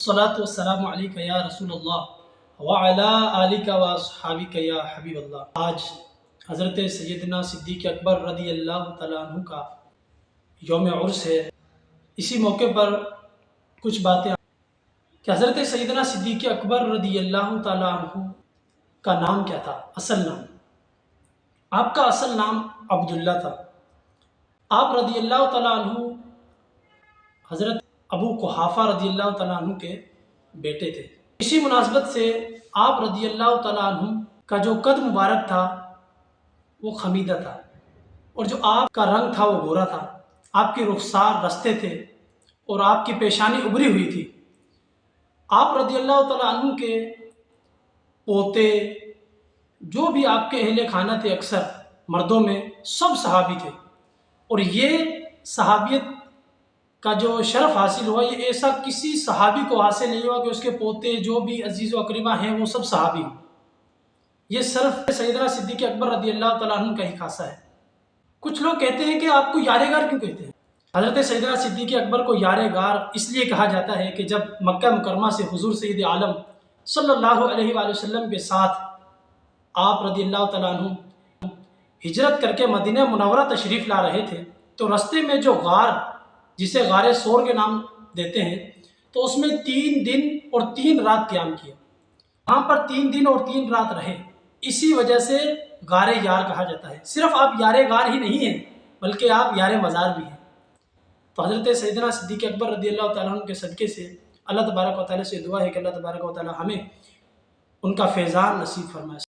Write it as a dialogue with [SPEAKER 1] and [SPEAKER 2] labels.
[SPEAKER 1] الصلاۃ والسلام علیک یا رسول اللہ وعلی آلک و اصحابک یا حبیب اللہ۔ آج حضرت سیدنا صدیق اکبر رضی اللہ تعالیٰ عنہ کا یوم عرس ہے۔ اسی موقع پر کچھ باتیں کہ حضرت سیدنا صدیق اکبر رضی اللہ تعالیٰ عنہ کا نام کیا تھا، اصل نام۔ آپ کا اصل نام عبداللہ تھا۔ آپ رضی اللہ تعالیٰ عنہ حضرت ابو قحافہ رضی اللہ تعالیٰ عنہ کے بیٹے تھے۔ اسی مناسبت سے آپ رضی اللہ تعالیٰ عنہ کا جو قد مبارک تھا وہ خمیدہ تھا، اور جو آپ کا رنگ تھا وہ گورا تھا۔ آپ کی رخسار رستے تھے اور آپ کی پیشانی ابری ہوئی تھی۔ آپ رضی اللہ تعالیٰ عنہ کے پوتے جو بھی آپ کے اہل خانہ تھے، اکثر مردوں میں سب صحابی تھے، اور یہ صحابیت کا جو شرف حاصل ہوا یہ ایسا کسی صحابی کو حاصل نہیں ہوا کہ اس کے پوتے جو بھی عزیز و اقربا ہیں وہ سب صحابی ہوں۔ یہ صرف سیدنا صدیق اکبر رضی اللہ تعالیٰ عنہ کا ہی خاصہ ہے۔ کچھ لوگ کہتے ہیں کہ آپ کو یار غار کیوں کہتے ہیں؟ حضرت سیدنا صدیق اکبر کو یار غار اس لیے کہا جاتا ہے کہ جب مکہ مکرمہ سے حضور سید عالم صلی اللہ علیہ وآلہ وسلم کے ساتھ آپ رضی اللہ تعالیٰ عنہ ہجرت کر کے مدینہ منورہ تشریف لا رہے تھے، تو رستے میں جو غار جسے غار ثور کے نام دیتے ہیں، تو اس میں 3 دن اور 3 رات قیام کیا۔ وہاں پر 3 دن اور 3 رات رہے، اسی وجہ سے غار یار کہا جاتا ہے۔ صرف آپ یار غار ہی نہیں ہیں بلکہ آپ یار مزار بھی ہیں۔ تو حضرت سیدنا صدیق اکبر رضی اللہ تعالیٰ عنہ کے صدقے سے اللہ تبارک و تعالیٰ سے دعا ہے کہ اللہ تبارک و تعالیٰ ہمیں ان کا فیضان نصیب فرمائے۔